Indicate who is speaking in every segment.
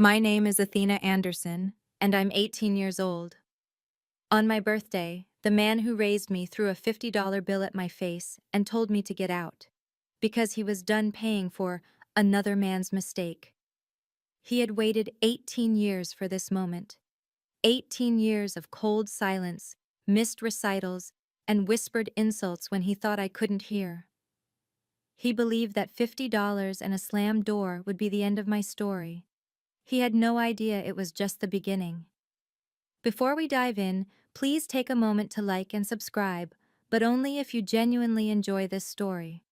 Speaker 1: My name is Athena Anderson, and I'm 18 years old. On my birthday, the man who raised me threw a $50 bill at my face and told me to get out, because he was done paying for another man's mistake. He had waited 18 years for this moment. 18 years of cold silence, missed recitals, and whispered insults when he thought I couldn't hear. He believed that $50 and a slammed door would be the end of my story. He had no idea it was just the beginning. Before we dive in, please take a moment to like and subscribe, but only if you genuinely enjoy this story.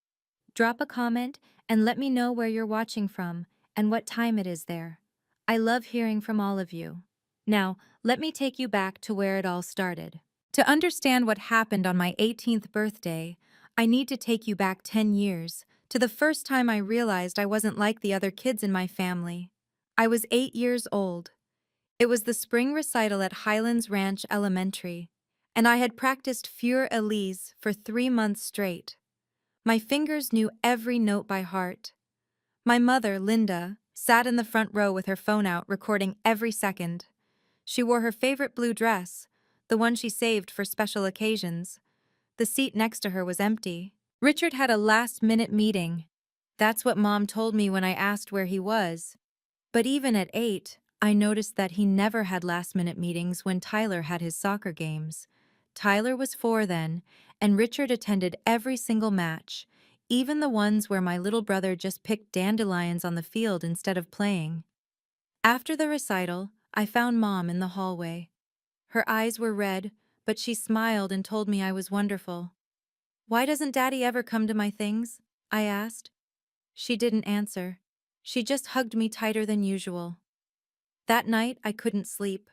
Speaker 1: Drop a comment and let me know where you're watching from and what time it is there. I love hearing from all of you. Now, let me take you back to where it all started. To understand what happened on my 18th birthday, I need to take you back 10 years, to the first time I realized I wasn't like the other kids in my family. I was 8 years old. It was the spring recital at Highlands Ranch Elementary, and I had practiced Fur Elise for 3 months straight. My fingers knew every note by heart. My mother, Linda, sat in the front row with her phone out, recording every second. She wore her favorite blue dress, the one she saved for special occasions. The seat next to her was empty. Richard had a last-minute meeting. That's what Mom told me when I asked where he was. But even at 8, I noticed that he never had last-minute meetings when Tyler had his soccer games. Tyler was 4 then, and Richard attended every single match, even the ones where my little brother just picked dandelions on the field instead of playing. After the recital, I found Mom in the hallway. Her eyes were red, but she smiled and told me I was wonderful. "Why doesn't Daddy ever come to my things?" I asked. She didn't answer. She just hugged me tighter than usual. That night, I couldn't sleep.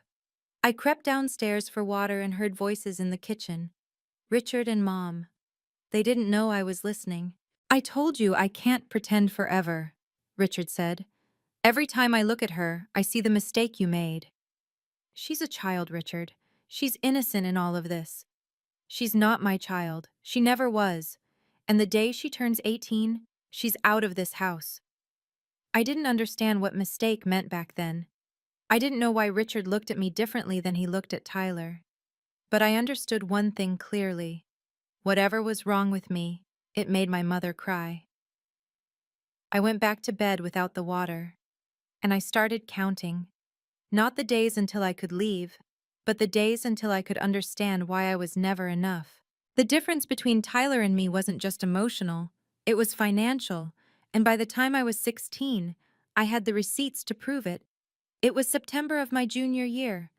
Speaker 1: I crept downstairs for water and heard voices in the kitchen. Richard and Mom. They didn't know I was listening. "I told you I can't pretend forever," Richard said. "Every time I look at her, I see the mistake you made." "She's a child, Richard. She's innocent in all of this." "She's not my child. She never was. And the day she turns 18, she's out of this house." I didn't understand what mistake meant back then. I didn't know why Richard looked at me differently than he looked at Tyler. But I understood one thing clearly. Whatever was wrong with me, it made my mother cry. I went back to bed without the water, and I started counting. Not the days until I could leave, but the days until I could understand why I was never enough. The difference between Tyler and me wasn't just emotional, it was financial, and by the time I was 16, I had the receipts to prove it. It was September of my junior year.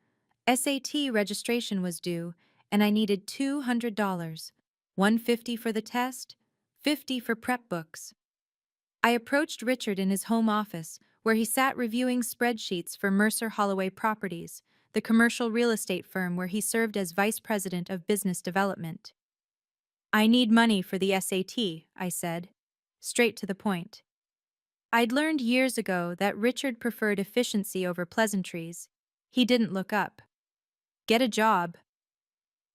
Speaker 1: SAT registration was due, and I needed $200, $150 for the test, $50 for prep books. I approached Richard in his home office, where he sat reviewing spreadsheets for Mercer Holloway Properties, the commercial real estate firm where he served as vice president of business development. "I need money for the SAT, I said, straight to the point. I'd learned years ago that Richard preferred efficiency over pleasantries. He didn't look up. "Get a job.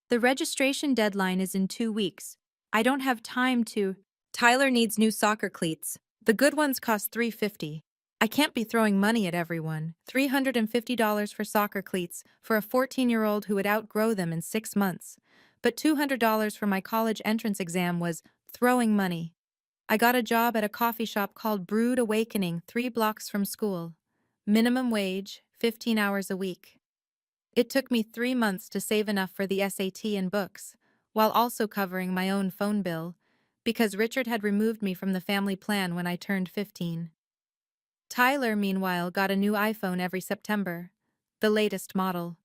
Speaker 1: The registration deadline is in 2 weeks. I don't have time to—" "Tyler needs new soccer cleats. The good ones cost $350. I can't be throwing money at everyone. $350 for soccer cleats for a 14-year-old who would outgrow them in 6 months. But $200 for my college entrance exam was throwing money. I got a job at a coffee shop called Brood Awakening 3 blocks from school. Minimum wage, 15 hours a week. It took me 3 months to save enough for the SAT and books, while also covering my own phone bill, because Richard had removed me from the family plan when I turned 15. Tyler, meanwhile, got a new iPhone every September, the latest model.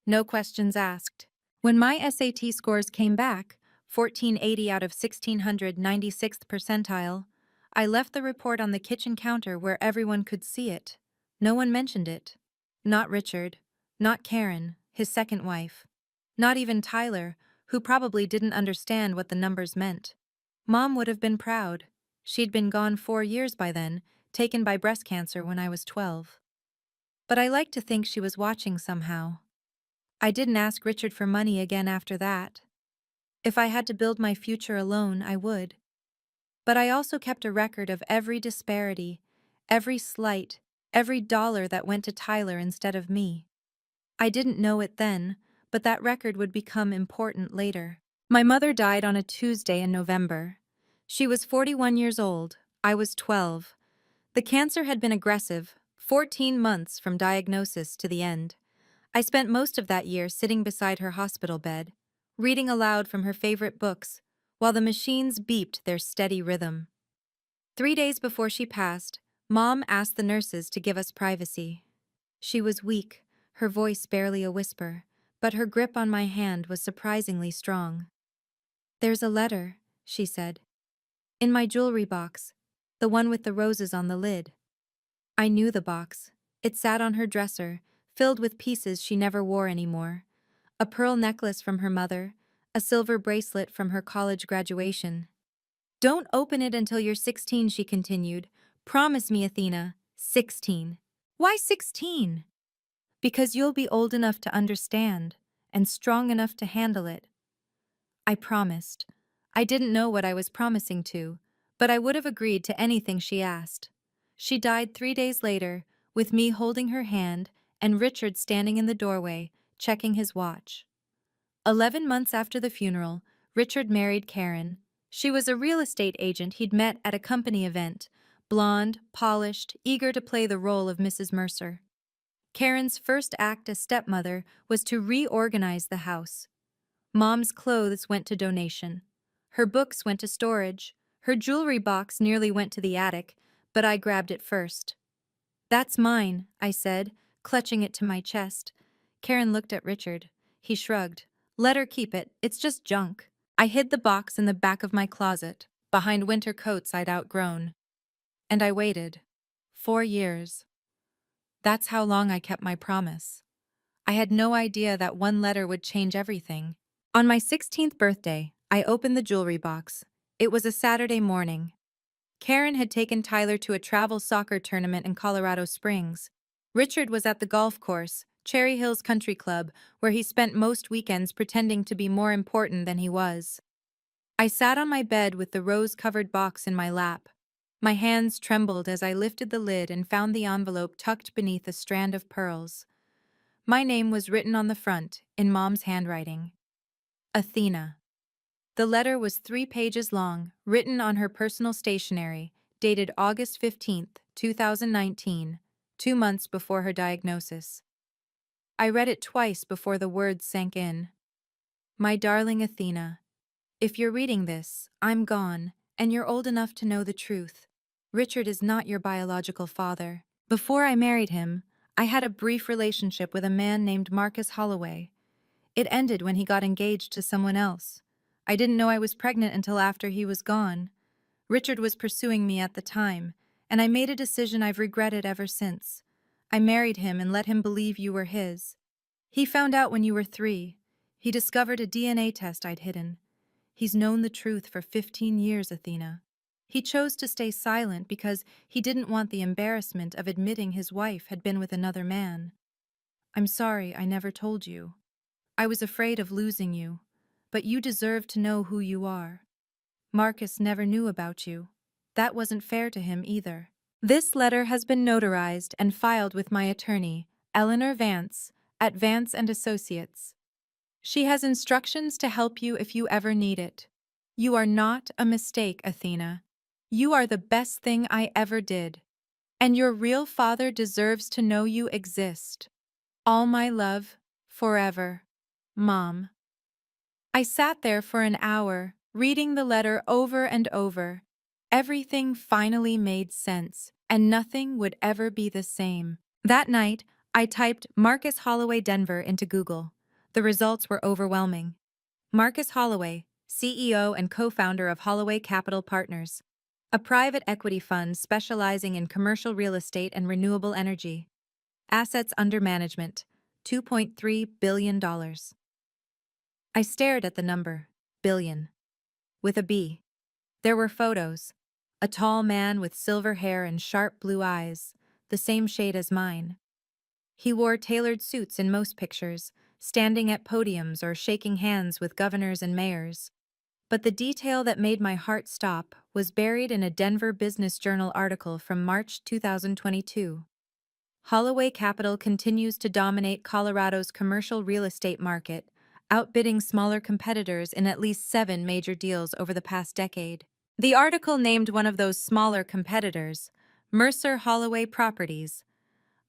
Speaker 1: No questions asked. When my SAT scores came back, 1480 out of 1696th percentile, I left the report on the kitchen counter where everyone could see it. No one mentioned it. Not Richard. Not Karen, his second wife. Not even Tyler, who probably didn't understand what the numbers meant. Mom would have been proud. She'd been gone 4 years by then, taken by breast cancer when I was 12. But I like to think she was watching somehow. I didn't ask Richard for money again after that. If I had to build my future alone, I would. But I also kept a record of every disparity, every slight, every dollar that went to Tyler instead of me. I didn't know it then, but that record would become important later. My mother died on a Tuesday in November. She was 41 years old. I was 12. The cancer had been aggressive, 14 months from diagnosis to the end. I spent most of that year sitting beside her hospital bed, reading aloud from her favorite books, while the machines beeped their steady rhythm. 3 days before she passed, Mom asked the nurses to give us privacy. She was weak, her voice barely a whisper, but her grip on my hand was surprisingly strong. "There's a letter," she said. "In my jewelry box, the one with the roses on the lid." I knew the box. It sat on her dresser, filled with pieces she never wore anymore. A pearl necklace from her mother, a silver bracelet from her college graduation. "Don't open it until you're 16, she continued. "Promise me, Athena. 16. "Why 16? "Because you'll be old enough to understand, and strong enough to handle it." I promised. I didn't know what I was promising to, but I would have agreed to anything she asked. She died 3 days later, with me holding her hand and Richard standing in the doorway, checking his watch. 11 months after the funeral, Richard married Karen. She was a real estate agent he'd met at a company event, blonde, polished, eager to play the role of Mrs. Mercer. Karen's first act as stepmother was to reorganize the house. Mom's clothes went to donation. Her books went to storage. Her jewelry box nearly went to the attic, but I grabbed it first. "That's mine," I said, clutching it to my chest. Karen looked at Richard. He shrugged. "Let her keep it, it's just junk." I hid the box in the back of my closet, behind winter coats I'd outgrown. And I waited. 4 years. That's how long I kept my promise. I had no idea that one letter would change everything. On my 16th birthday, I opened the jewelry box. It was a Saturday morning. Karen had taken Tyler to a travel soccer tournament in Colorado Springs. Richard was at the golf course, Cherry Hills Country Club, where he spent most weekends pretending to be more important than he was. I sat on my bed with the rose-covered box in my lap. My hands trembled as I lifted the lid and found the envelope tucked beneath a strand of pearls. My name was written on the front, in Mom's handwriting. Athena. The letter was 3 pages long, written on her personal stationery, dated August 15th, 2019, 2 months before her diagnosis. I read it twice before the words sank in. "My darling Athena, if you're reading this, I'm gone, and you're old enough to know the truth. Richard is not your biological father. Before I married him, I had a brief relationship with a man named Marcus Holloway. It ended when he got engaged to someone else. I didn't know I was pregnant until after he was gone. Richard was pursuing me at the time, and I made a decision I've regretted ever since. I married him and let him believe you were his. He found out when you were 3. He discovered a DNA test I'd hidden. He's known the truth for 15 years, Athena. He chose to stay silent because he didn't want the embarrassment of admitting his wife had been with another man. I'm sorry I never told you. I was afraid of losing you, but you deserve to know who you are. Marcus never knew about you. That wasn't fair to him either. This letter has been notarized and filed with my attorney, Eleanor Vance, at Vance and Associates. She has instructions to help you if you ever need it. You are not a mistake, Athena. You are the best thing I ever did. And your real father deserves to know you exist. All my love, forever. Mom. I sat there for an hour, reading the letter over and over. Everything finally made sense, and nothing would ever be the same. That night, I typed Marcus Holloway Denver into Google. The results were overwhelming. Marcus Holloway, CEO and co-founder of Holloway Capital Partners, a private equity fund specializing in commercial real estate and renewable energy. Assets under management, $2.3 billion. I stared at the number, billion, with a B. There were photos. A tall man with silver hair and sharp blue eyes, the same shade as mine. He wore tailored suits in most pictures, standing at podiums or shaking hands with governors and mayors. But the detail that made my heart stop was buried in a Denver Business Journal article from March 2022. Holloway Capital continues to dominate Colorado's commercial real estate market, outbidding smaller competitors in at least 7 major deals over the past decade. The article named one of those smaller competitors, Mercer Holloway Properties.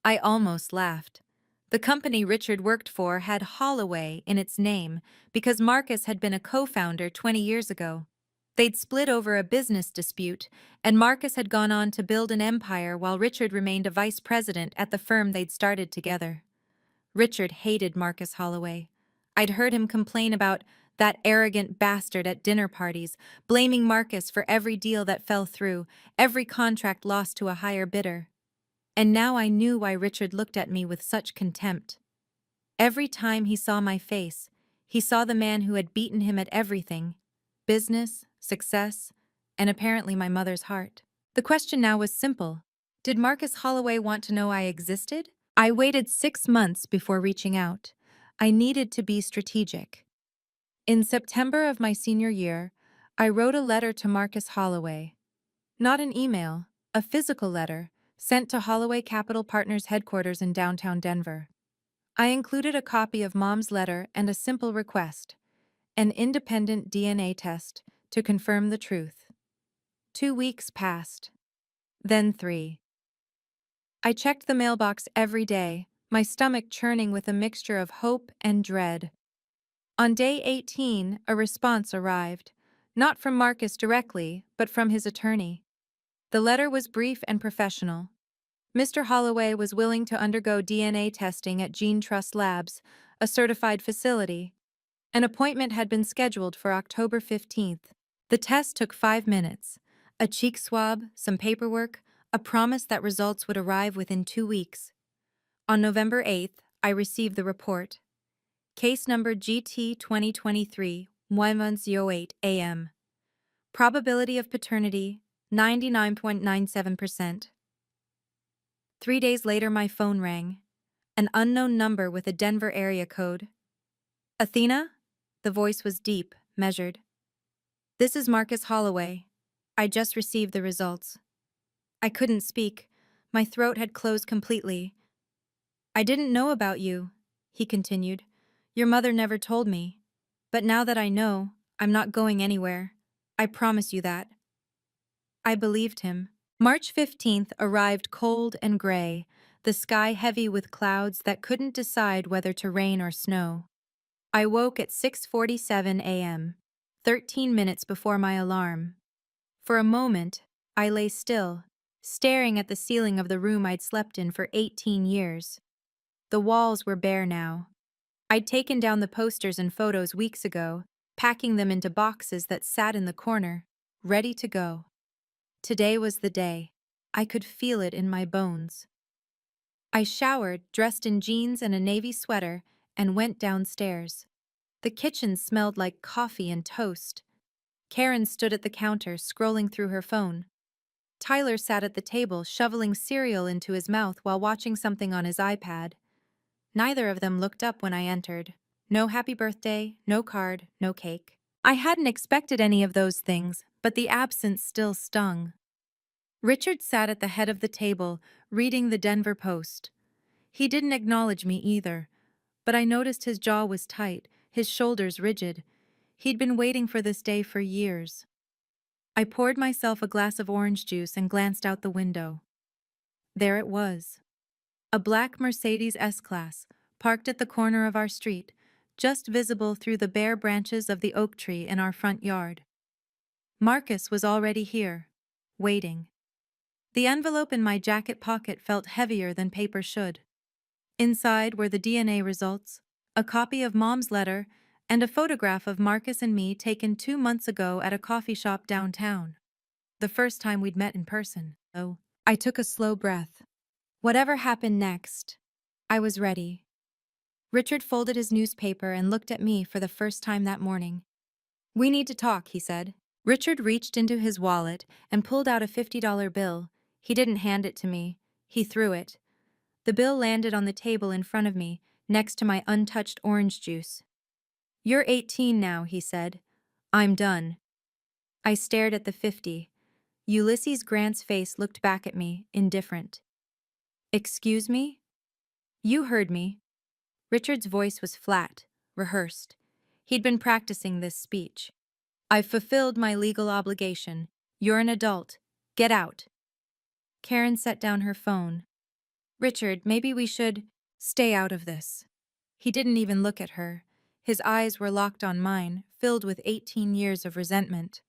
Speaker 1: I almost laughed. The company Richard worked for had Holloway in its name because Marcus had been a co-founder 20 years ago. They'd split over a business dispute, and Marcus had gone on to build an empire while Richard remained a vice president at the firm they'd started together. Richard hated Marcus Holloway. I'd heard him complain about that arrogant bastard at dinner parties, blaming Marcus for every deal that fell through, every contract lost to a higher bidder. And now I knew why Richard looked at me with such contempt. Every time he saw my face, he saw the man who had beaten him at everything: business, success, and apparently my mother's heart. The question now was simple. Did Marcus Holloway want to know I existed? I waited 6 months before reaching out. I needed to be strategic. In September of my senior year, I wrote a letter to Marcus Holloway. Not an email, a physical letter, sent to Holloway Capital Partners headquarters in downtown Denver. I included a copy of Mom's letter and a simple request: an independent DNA test to confirm the truth. 2 weeks passed. Then 3. I checked the mailbox every day, my stomach churning with a mixture of hope and dread. On day 18, a response arrived, not from Marcus directly, but from his attorney. The letter was brief and professional. Mr. Holloway was willing to undergo DNA testing at Gene Trust Labs, a certified facility. An appointment had been scheduled for October 15th. The test took 5 minutes. A cheek swab, some paperwork, a promise that results would arrive within 2 weeks. On November 8th, I received the report. Case number GT 2023-1108 AM. Probability of paternity, 99.97%. 3 days later, my phone rang. An unknown number with a Denver area code. Athena? The voice was deep, measured. This is Marcus Holloway. I just received the results. I couldn't speak. My throat had closed completely. I didn't know about you, he continued. Your mother never told me. But now that I know, I'm not going anywhere. I promise you that. I believed him. March 15th arrived cold and gray, the sky heavy with clouds that couldn't decide whether to rain or snow. I woke at 6:47 a.m., 13 minutes before my alarm. For a moment, I lay still, staring at the ceiling of the room I'd slept in for 18 years. The walls were bare now. I'd taken down the posters and photos weeks ago, packing them into boxes that sat in the corner, ready to go. Today was the day. I could feel it in my bones. I showered, dressed in jeans and a navy sweater, and went downstairs. The kitchen smelled like coffee and toast. Karen stood at the counter, scrolling through her phone. Tyler sat at the table, shoveling cereal into his mouth while watching something on his iPad. Neither of them looked up when I entered. No happy birthday, no card, no cake. I hadn't expected any of those things, but the absence still stung. Richard sat at the head of the table, reading the Denver Post. He didn't acknowledge me either, but I noticed his jaw was tight, his shoulders rigid. He'd been waiting for this day for years. I poured myself a glass of orange juice and glanced out the window. There it was. A black Mercedes S-Class, parked at the corner of our street, just visible through the bare branches of the oak tree in our front yard. Marcus was already here, waiting. The envelope in my jacket pocket felt heavier than paper should. Inside were the DNA results, a copy of Mom's letter, and a photograph of Marcus and me taken 2 months ago at a coffee shop downtown. The first time we'd met in person. Oh, I took a slow breath. Whatever happened next, I was ready. Richard folded his newspaper and looked at me for the first time that morning. "We need to talk," he said. Richard reached into his wallet and pulled out a $50 bill. He didn't hand it to me. He threw it. The bill landed on the table in front of me, next to my untouched orange juice. "You're 18 now," he said. "I'm done." I stared at the 50. Ulysses Grant's face looked back at me, indifferent. Excuse me? You heard me. Richard's voice was flat, rehearsed. He'd been practicing this speech. I've fulfilled my legal obligation. You're an adult. Get out. Karen set down her phone. Richard, maybe we should stay out of this. He didn't even look at her. His eyes were locked on mine, filled with 18 years of resentment.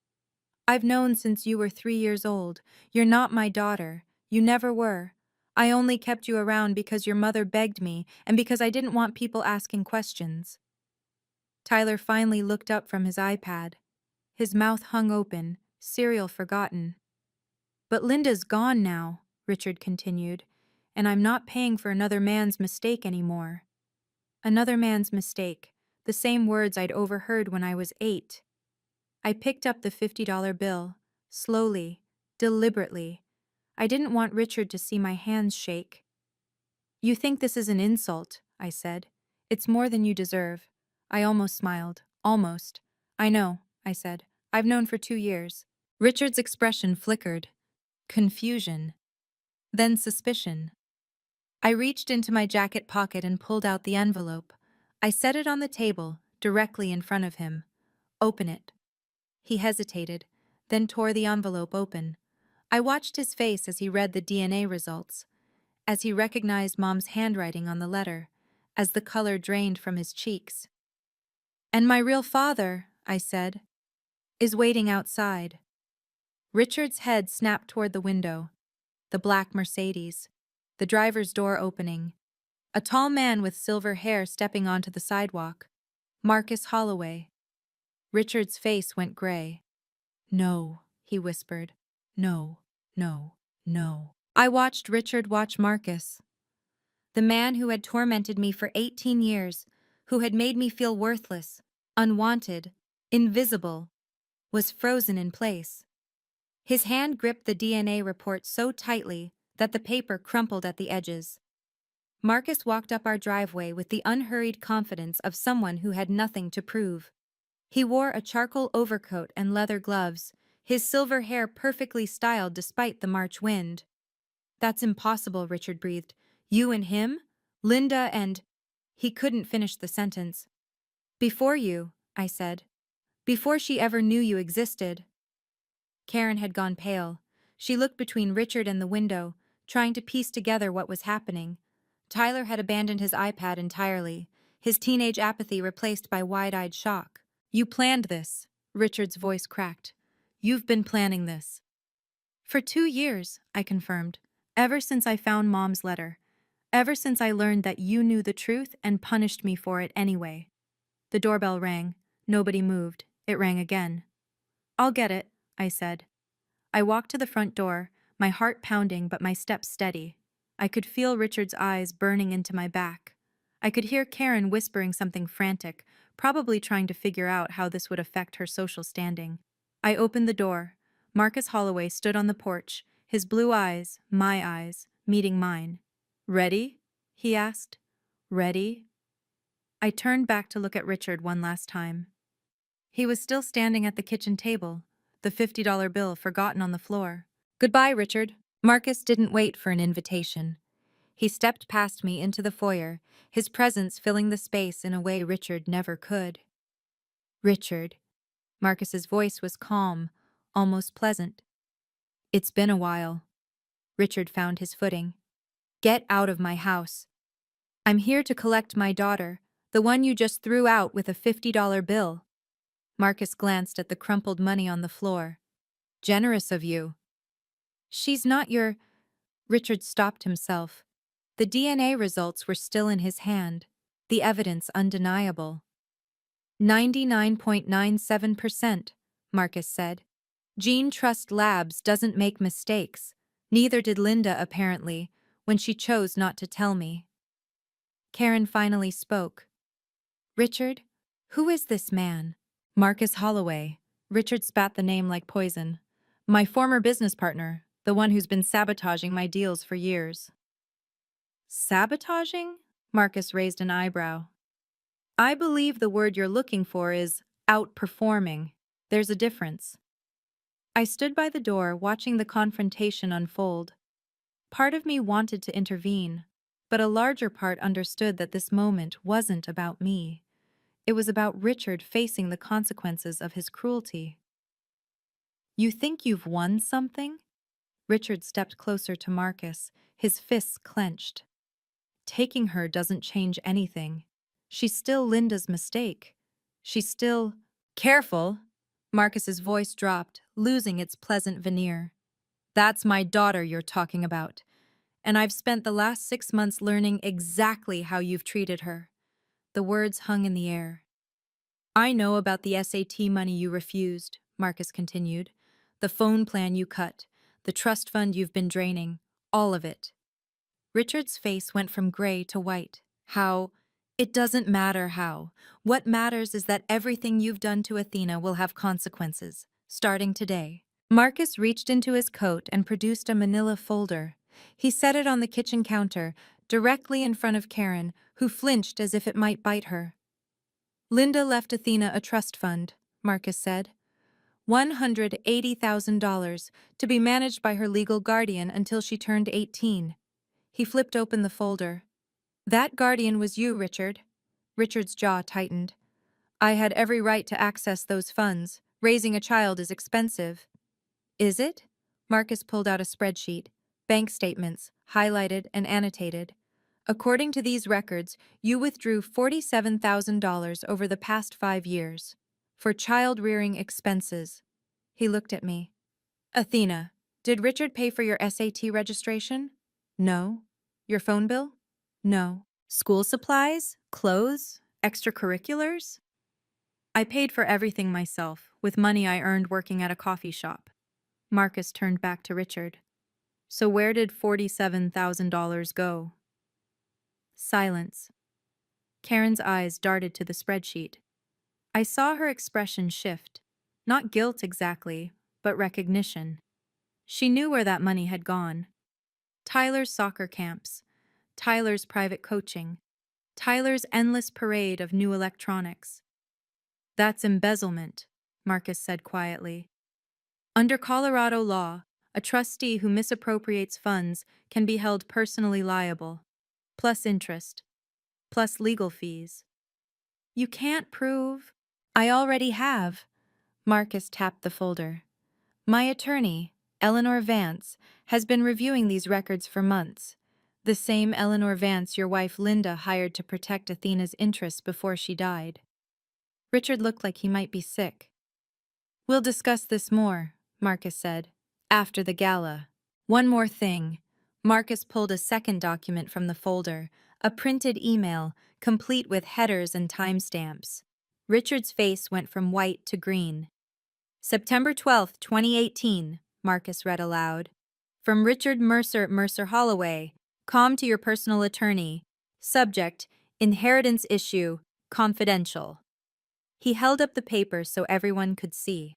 Speaker 1: I've known since you were 3 years old. You're not my daughter. You never were. I only kept you around because your mother begged me and because I didn't want people asking questions. Tyler finally looked up from his iPad. His mouth hung open, cereal forgotten. But Linda's gone now, Richard continued, and I'm not paying for another man's mistake anymore. Another man's mistake, the same words I'd overheard when I was 8. I picked up the $50 bill, slowly, deliberately. I didn't want Richard to see my hands shake. You think this is an insult, I said. It's more than you deserve. I almost smiled. Almost. I know, I said. I've known for 2 years. Richard's expression flickered. Confusion. Then suspicion. I reached into my jacket pocket and pulled out the envelope. I set it on the table, directly in front of him. Open it. He hesitated, then tore the envelope open. I watched his face as he read the DNA results, as he recognized Mom's handwriting on the letter, as the color drained from his cheeks. And my real father, I said, is waiting outside. Richard's head snapped toward the window. The black Mercedes. The driver's door opening. A tall man with silver hair stepping onto the sidewalk. Marcus Holloway. Richard's face went gray. No, he whispered. No, no, no. I watched Richard watch Marcus. The man who had tormented me for 18 years, who had made me feel worthless, unwanted, invisible, was frozen in place. His hand gripped the DNA report so tightly that the paper crumpled at the edges. Marcus walked up our driveway with the unhurried confidence of someone who had nothing to prove. He wore a charcoal overcoat and leather gloves, his silver hair perfectly styled despite the March wind. That's impossible, Richard breathed. You and him? Linda and... He couldn't finish the sentence. Before you, I said. Before she ever knew you existed. Karen had gone pale. She looked between Richard and the window, trying to piece together what was happening. Tyler had abandoned his iPad entirely, his teenage apathy replaced by wide-eyed shock. You planned this, Richard's voice cracked. You've been planning this. For 2 years, I confirmed. Ever since I found Mom's letter. Ever since I learned that you knew the truth and punished me for it anyway. The doorbell rang. Nobody moved. It rang again. I'll get it, I said. I walked to the front door, my heart pounding but my steps steady. I could feel Richard's eyes burning into my back. I could hear Karen whispering something frantic, probably trying to figure out how this would affect her social standing. I opened the door. Marcus Holloway stood on the porch, his blue eyes, my eyes, meeting mine. Ready? He asked. Ready? I turned back to look at Richard one last time. He was still standing at the kitchen table, the $50 bill forgotten on the floor. Goodbye, Richard. Marcus didn't wait for an invitation. He stepped past me into the foyer, his presence filling the space in a way Richard never could. Richard. Marcus's voice was calm, almost pleasant. It's been a while. Richard found his footing. Get out of my house. I'm here to collect my daughter, the one you just threw out with a $50 bill. Marcus glanced at the crumpled money on the floor. Generous of you. She's not your... Richard stopped himself. The DNA results were still in his hand, the evidence undeniable. 99.97%, Marcus said. Gene Trust Labs doesn't make mistakes. Neither did Linda, apparently, when she chose not to tell me. Karen finally spoke. Richard, who is this man? Marcus Holloway. Richard spat the name like poison. My former business partner, the one who's been sabotaging my deals for years. Sabotaging? Marcus raised an eyebrow. I believe the word you're looking for is outperforming. There's a difference. I stood by the door watching the confrontation unfold. Part of me wanted to intervene, but a larger part understood that this moment wasn't about me. It was about Richard facing the consequences of his cruelty. You think you've won something? Richard stepped closer to Marcus, his fists clenched. Taking her doesn't change anything. She's still Linda's mistake. She's still... Careful! Marcus's voice dropped, losing its pleasant veneer. That's my daughter you're talking about, and I've spent the last 6 months learning exactly how you've treated her. The words hung in the air. I know about the SAT money you refused, Marcus continued. The phone plan you cut, the trust fund you've been draining, all of it. Richard's face went from gray to white. How? It doesn't matter how. What matters is that everything you've done to Athena will have consequences, starting today. Marcus reached into his coat and produced a manila folder. He set it on the kitchen counter, directly in front of Karen, who flinched as if it might bite her. Linda left Athena a trust fund, Marcus said. $180,000 to be managed by her legal guardian until she turned 18. He flipped open the folder. That guardian was you, Richard. Richard's jaw tightened. I had every right to access those funds. Raising a child is expensive. Is it? Marcus pulled out a spreadsheet. Bank statements, highlighted and annotated. According to these records, you withdrew $47,000 over the past 5 years. For child-rearing expenses. He looked at me. Athena, did Richard pay for your SAT registration? No. Your phone bill? No. School supplies? Clothes? Extracurriculars? I paid for everything myself, with money I earned working at a coffee shop. Marcus turned back to Richard. So where did $47,000 go? Silence. Karen's eyes darted to the spreadsheet. I saw her expression shift. Not guilt exactly, but recognition. She knew where that money had gone. Tyler's soccer camps, Tyler's private coaching, Tyler's endless parade of new electronics. That's embezzlement, Marcus said quietly. Under Colorado law, a trustee who misappropriates funds can be held personally liable, plus interest, plus legal fees. You can't prove. I already have. Marcus tapped the folder. My attorney, Eleanor Vance, has been reviewing these records for months. The same Eleanor Vance your wife Linda hired to protect Athena's interests before she died. Richard looked like he might be sick. We'll discuss this more, Marcus said, after the gala. One more thing. Marcus pulled a second document from the folder, a printed email, complete with headers and timestamps. Richard's face went from white to green. September 12, 2018, Marcus read aloud. From Richard Mercer Holloway, com to your personal attorney. Subject, inheritance issue, confidential. He held up the paper so everyone could see.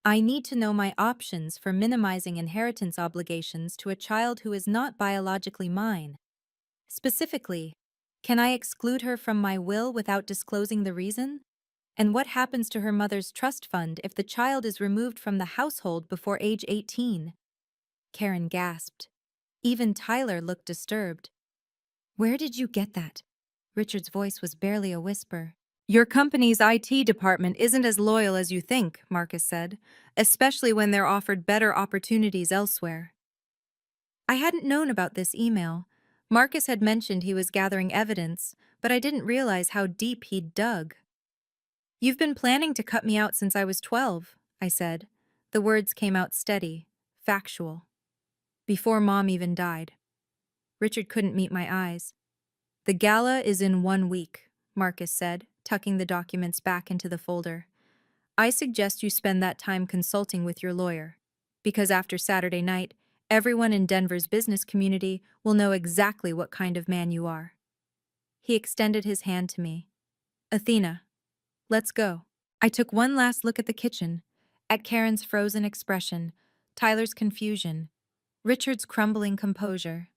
Speaker 1: I need to know my options for minimizing inheritance obligations to a child who is not biologically mine. Specifically, can I exclude her from my will without disclosing the reason? And what happens to her mother's trust fund if the child is removed from the household before age 18? Karen gasped. Even Tyler looked disturbed. Where did you get that? Richard's voice was barely a whisper. Your company's IT department isn't as loyal as you think, Marcus said, especially when they're offered better opportunities elsewhere. I hadn't known about this email. Marcus had mentioned he was gathering evidence, but I didn't realize how deep he'd dug. You've been planning to cut me out since I was 12, I said. The words came out steady, factual. Before Mom even died. Richard couldn't meet my eyes. The gala is in 1 week, Marcus said, tucking the documents back into the folder. I suggest you spend that time consulting with your lawyer, because after Saturday night, everyone in Denver's business community will know exactly what kind of man you are. He extended his hand to me. Athena, let's go. I took one last look at the kitchen, at Karen's frozen expression, Tyler's confusion, Richard's crumbling composure.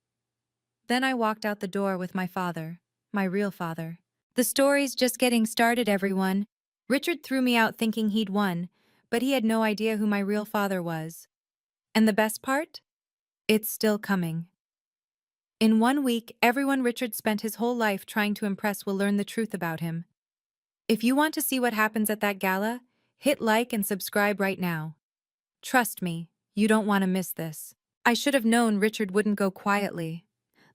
Speaker 1: Then I walked out the door with my father, my real father. The story's just getting started, everyone. Richard threw me out thinking he'd won, but he had no idea who my real father was. And the best part? It's still coming. In 1 week, everyone Richard spent his whole life trying to impress will learn the truth about him. If you want to see what happens at that gala, hit like and subscribe right now. Trust me, you don't want to miss this. I should have known Richard wouldn't go quietly.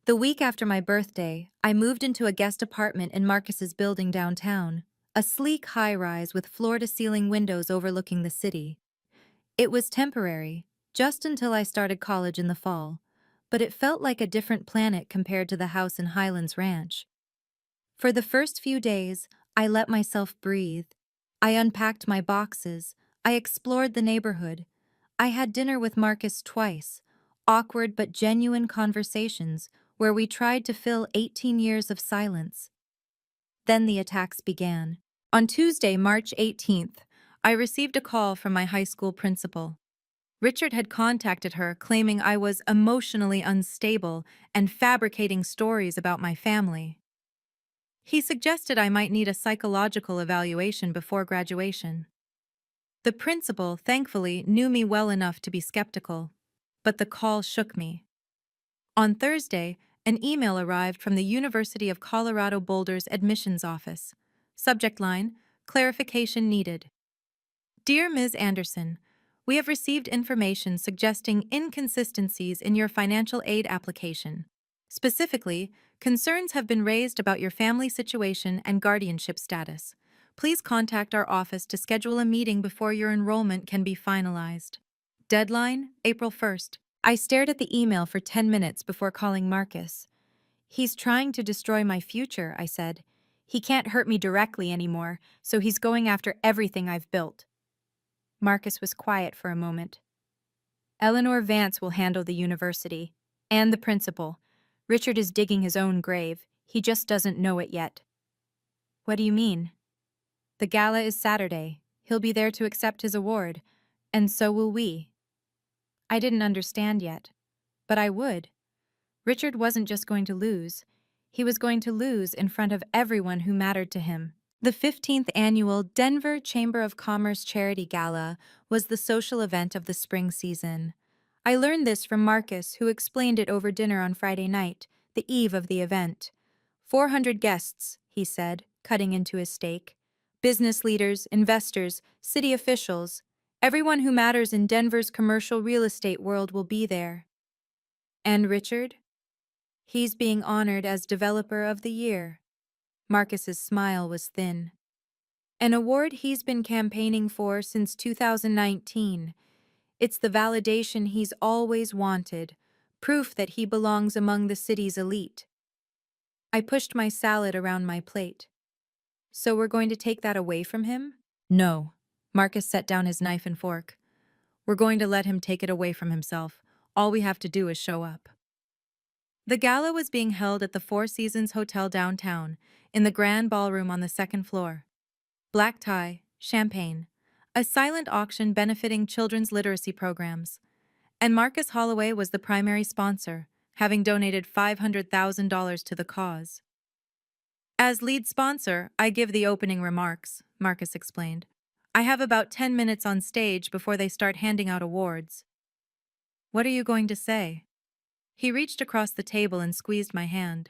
Speaker 1: The week after my birthday, I moved into a guest apartment in Marcus's building downtown, a sleek high-rise with floor-to-ceiling windows overlooking the city. It was temporary, just until I started college in the fall, but it felt like a different planet compared to the house in Highlands Ranch. For the first few days, I let myself breathe. I unpacked my boxes, I explored the neighborhood. I had dinner with Marcus twice, awkward but genuine conversations where we tried to fill 18 years of silence. Then the attacks began. On Tuesday, March 18th, I received a call from my high school principal. Richard had contacted her claiming I was emotionally unstable and fabricating stories about my family. He suggested I might need a psychological evaluation before graduation. The principal, thankfully, knew me well enough to be skeptical, but the call shook me. On Thursday, an email arrived from the University of Colorado Boulder's admissions office. Subject line, clarification needed. Dear Ms. Anderson, we have received information suggesting inconsistencies in your financial aid application. Specifically, concerns have been raised about your family situation and guardianship status. Please contact our office to schedule a meeting before your enrollment can be finalized. Deadline, April 1st. I stared at the email for 10 minutes before calling Marcus. He's trying to destroy my future, I said. He can't hurt me directly anymore, so he's going after everything I've built. Marcus was quiet for a moment. Eleanor Vance will handle the university, and the principal. Richard is digging his own grave. He just doesn't know it yet. What do you mean? The gala is Saturday. He'll be there to accept his award, and so will we. I didn't understand yet, but I would. Richard wasn't just going to lose. He was going to lose in front of everyone who mattered to him. The 15th annual Denver Chamber of Commerce Charity Gala was the social event of the spring season. I learned this from Marcus, who explained it over dinner on Friday night, the eve of the event. 400 guests, he said, cutting into his steak. Business leaders, investors, city officials, everyone who matters in Denver's commercial real estate world will be there. And Richard? He's being honored as Developer of the Year. Marcus's smile was thin. An award he's been campaigning for since 2019. It's the validation he's always wanted, proof that he belongs among the city's elite. I pushed my salad around my plate. So we're going to take that away from him? No. Marcus set down his knife and fork. We're going to let him take it away from himself. All we have to do is show up. The gala was being held at the Four Seasons Hotel downtown, in the grand ballroom on the second floor. Black tie, champagne, a silent auction benefiting children's literacy programs. And Marcus Holloway was the primary sponsor, having donated $500,000 to the cause. As lead sponsor, I give the opening remarks, Marcus explained. I have about 10 minutes on stage before they start handing out awards. What are you going to say? He reached across the table and squeezed my hand.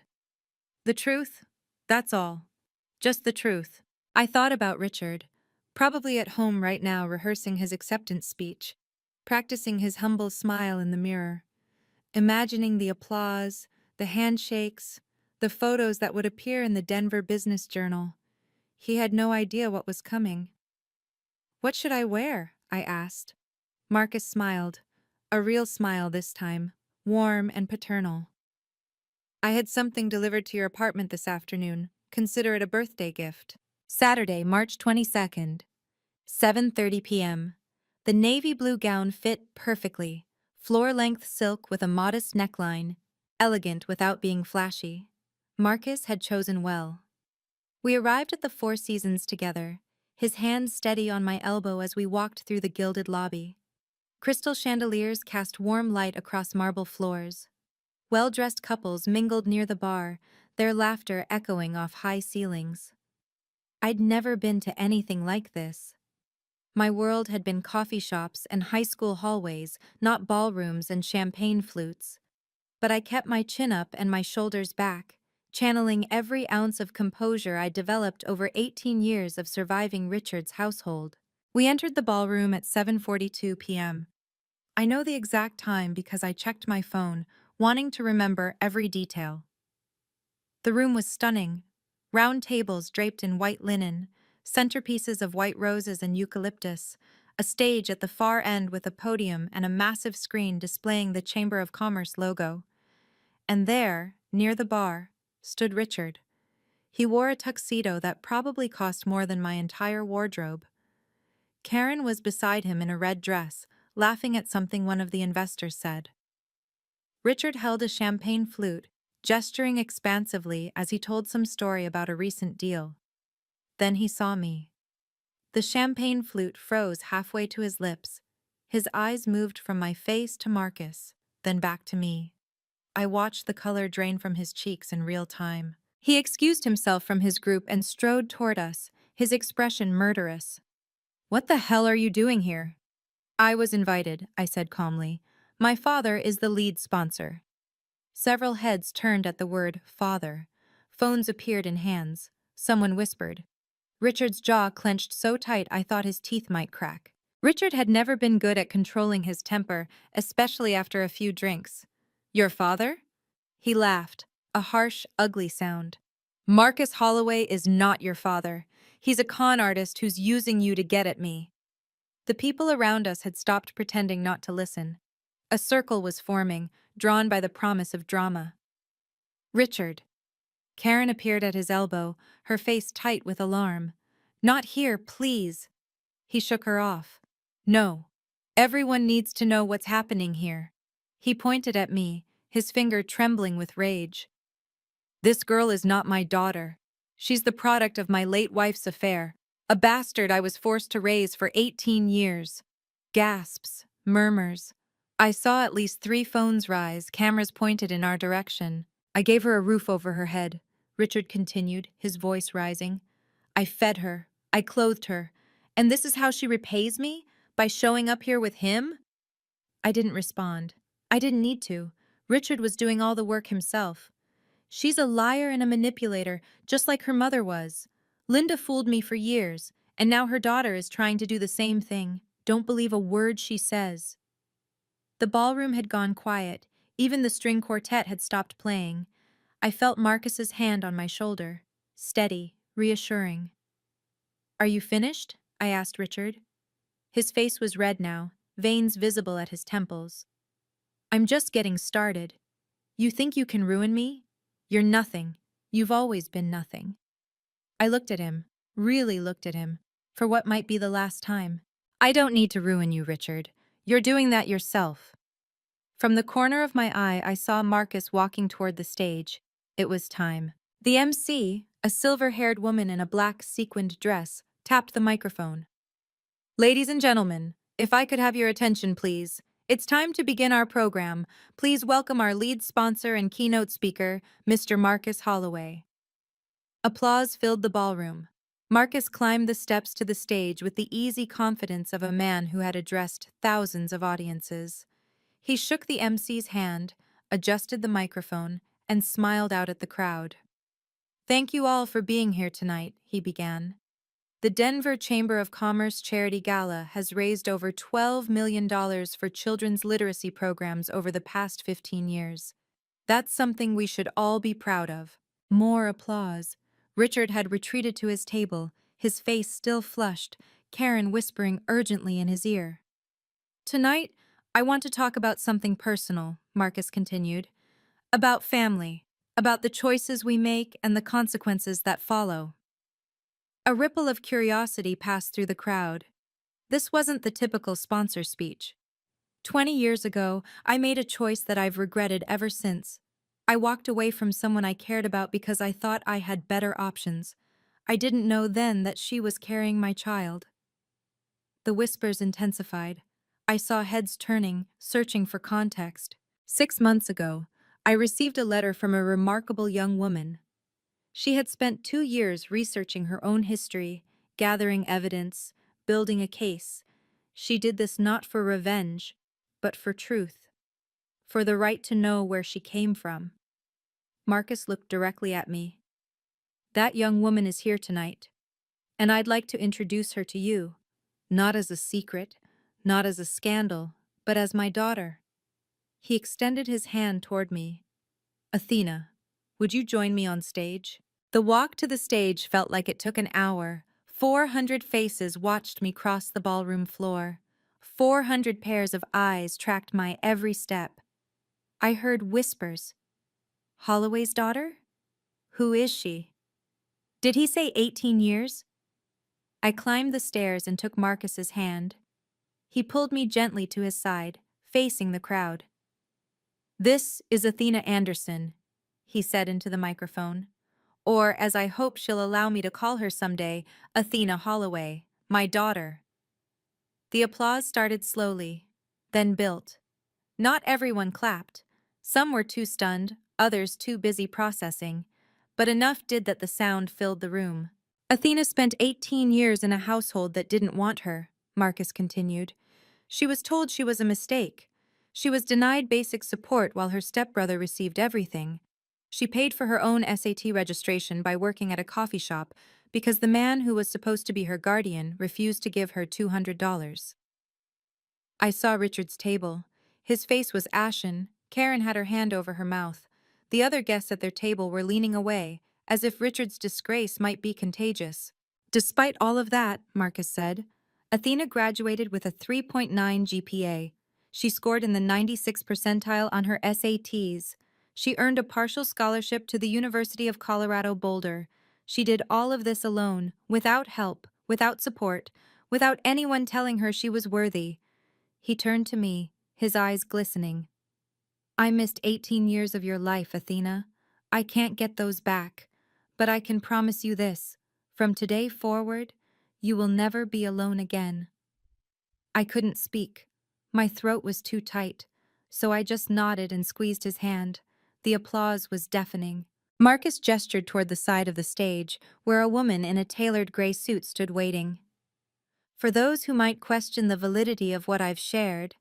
Speaker 1: The truth? That's all. Just the truth. I thought about Richard, probably at home right now rehearsing his acceptance speech, practicing his humble smile in the mirror, imagining the applause, the handshakes, the photos that would appear in the Denver Business Journal. He had no idea what was coming. What should I wear? I asked. Marcus smiled, a real smile this time, warm and paternal. I had something delivered to your apartment this afternoon. Consider it a birthday gift. Saturday, March 22nd, 7:30 p.m. The navy blue gown fit perfectly, floor-length silk with a modest neckline, elegant without being flashy. Marcus had chosen well. We arrived at the Four Seasons together, his hand steady on my elbow as we walked through the gilded lobby. Crystal chandeliers cast warm light across marble floors. Well-dressed couples mingled near the bar, their laughter echoing off high ceilings. I'd never been to anything like this. My world had been coffee shops and high school hallways, not ballrooms and champagne flutes. but I kept my chin up and my shoulders back, channeling every ounce of composure I developed over 18 years of surviving Richard's household. We entered the ballroom at 7:42 p.m. I know the exact time because I checked my phone, wanting to remember every detail. The room was stunning. Round tables draped in white linen, centerpieces of white roses and eucalyptus, a stage at the far end with a podium and a massive screen displaying the Chamber of Commerce logo. And there, near the bar, stood Richard. He wore a tuxedo that probably cost more than my entire wardrobe. Karen was beside him in a red dress, laughing at something one of the investors said. Richard held a champagne flute, gesturing expansively as he told some story about a recent deal. Then he saw me. The champagne flute froze halfway to his lips. His eyes moved from my face to Marcus, then back to me. I watched the color drain from his cheeks in real time. He excused himself from his group and strode toward us, his expression murderous. "What the hell are you doing here?" "I was invited," I said calmly. "My father is the lead sponsor." Several heads turned at the word father. Phones appeared in hands. Someone whispered. Richard's jaw clenched so tight I thought his teeth might crack. Richard had never been good at controlling his temper, especially after a few drinks. "Your father?" He laughed, a harsh, ugly sound. "Marcus Holloway is not your father. He's a con artist who's using you to get at me." The people around us had stopped pretending not to listen. A circle was forming, drawn by the promise of drama. "Richard." Karen appeared at his elbow, her face tight with alarm. "Not here, please." He shook her off. "No. Everyone needs to know what's happening here." He pointed at me, his finger trembling with rage. "This girl is not my daughter. She's the product of my late wife's affair, a bastard I was forced to raise for 18 years. Gasps, murmurs. I saw at least 3 phones rise, cameras pointed in our direction. "I gave her a roof over her head," Richard continued, his voice rising. "I fed her. I clothed her. And this is how she repays me? By showing up here with him?" I didn't respond. I didn't need to. Richard was doing all the work himself. "She's a liar and a manipulator, just like her mother was. Linda fooled me for years, and now her daughter is trying to do the same thing. Don't believe a word she says." The ballroom had gone quiet. Even the string quartet had stopped playing. I felt Marcus's hand on my shoulder. Steady, reassuring. "Are you finished?" I asked Richard. His face was red now, veins visible at his temples. "I'm just getting started. You think you can ruin me? You're nothing. You've always been nothing." I looked at him, really looked at him, for what might be the last time. "I don't need to ruin you, Richard. You're doing that yourself." From the corner of my eye, I saw Marcus walking toward the stage. It was time. The MC, a silver-haired woman in a black sequined dress, tapped the microphone. "Ladies and gentlemen, if I could have your attention, please. It's time to begin our program. Please welcome our lead sponsor and keynote speaker, Mr. Marcus Holloway." Applause filled the ballroom. Marcus climbed the steps to the stage with the easy confidence of a man who had addressed thousands of audiences. He shook the MC's hand, adjusted the microphone, and smiled out at the crowd. "Thank you all for being here tonight," he began. "The Denver Chamber of Commerce Charity Gala has raised over $12 million for children's literacy programs over the past 15 years. That's something we should all be proud of." More applause. Richard had retreated to his table, his face still flushed, Karen whispering urgently in his ear. "Tonight, I want to talk about something personal," Marcus continued. "About family, about the choices we make and the consequences that follow." A ripple of curiosity passed through the crowd. This wasn't the typical sponsor speech. 20 years ago, I made a choice that I've regretted ever since. I walked away from someone I cared about because I thought I had better options. I didn't know then that she was carrying my child. The whispers intensified. I saw heads turning, searching for context. 6 months ago, I received a letter from a remarkable young woman. She had spent 2 years researching her own history, gathering evidence, building a case. She did this not for revenge, but for truth. for the right to know where she came from. Marcus looked directly at me. That young woman is here tonight, and I'd like to introduce her to you, not as a secret, not as a scandal, but as my daughter. He extended his hand toward me. Athena, would you join me on stage? The walk to the stage felt like it took an hour. 400 faces watched me cross the ballroom floor. 400 pairs of eyes tracked my every step. I heard whispers. Holloway's daughter? Who is she? Did he say 18 years? I climbed the stairs and took Marcus's hand. He pulled me gently to his side, facing the crowd. This is Athena Anderson, he said into the microphone. Or, as I hope she'll allow me to call her someday, Athena Holloway, my daughter. The applause started slowly, then built. Not everyone clapped. Some were too stunned, others too busy processing, but enough did that the sound filled the room. Athena spent 18 years in a household that didn't want her, Marcus continued. She was told she was a mistake. She was denied basic support while her stepbrother received everything. She paid for her own SAT registration by working at a coffee shop because the man who was supposed to be her guardian refused to give her $200. I saw Richard's table. His face was ashen. Karen had her hand over her mouth. The other guests at their table were leaning away, as if Richard's disgrace might be contagious. Despite all of that, Marcus said, Athena graduated with a 3.9 GPA. She scored in the 96th percentile on her SATs. She earned a partial scholarship to the University of Colorado Boulder. She did all of this alone, without help, without support, without anyone telling her she was worthy. He turned to me, his eyes glistening. I missed 18 years of your life, Athena. I can't get those back. But I can promise you this. From today forward, you will never be alone again. I couldn't speak. My throat was too tight, so I just nodded and squeezed his hand. The applause was deafening. Marcus gestured toward the side of the stage, where a woman in a tailored gray suit stood waiting. For those who might question the validity of what I've shared,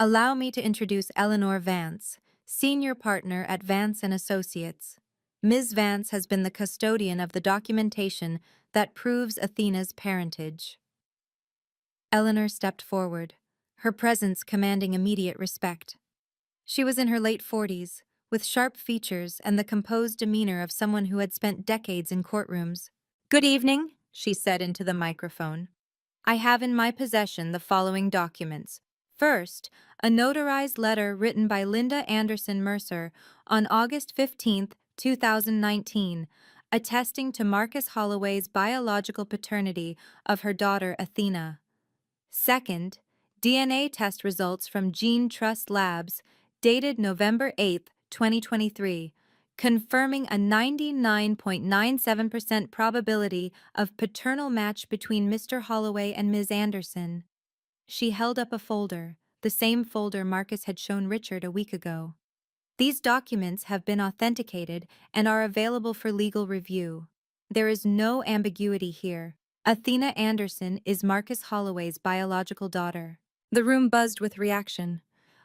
Speaker 1: allow me to introduce Eleanor Vance, senior partner at Vance & Associates. Ms. Vance has been the custodian of the documentation that proves Athena's parentage. Eleanor stepped forward, her presence commanding immediate respect. She was in her late 40s, with sharp features and the composed demeanor of someone who had spent decades in courtrooms. "Good evening," she said into the microphone. I have in my possession the following documents. First, a notarized letter written by Linda Anderson Mercer on August 15, 2019, attesting to Marcus Holloway's biological paternity of her daughter Athena. Second, DNA test results from Gene Trust Labs, dated November 8, 2023, confirming a 99.97% probability of paternal match between Mr. Holloway and Ms. Anderson. She held up a folder, the same folder Marcus had shown Richard a week ago. These documents have been authenticated and are available for legal review. There is no ambiguity here. Athena Anderson is Marcus Holloway's biological daughter. The room buzzed with reaction.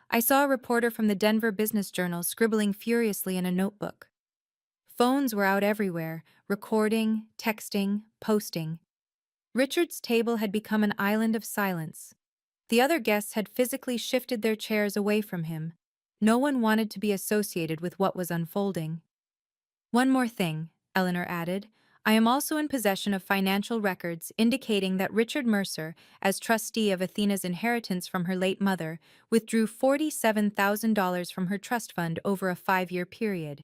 Speaker 1: I saw a reporter from the Denver Business Journal scribbling furiously in a notebook. Phones were out everywhere, recording, texting, posting. Richard's table had become an island of silence. The other guests had physically shifted their chairs away from him. No one wanted to be associated with what was unfolding. One more thing, Eleanor added. I am also in possession of financial records indicating that Richard Mercer, as trustee of Athena's inheritance from her late mother, withdrew $47,000 from her trust fund over a 5-year period.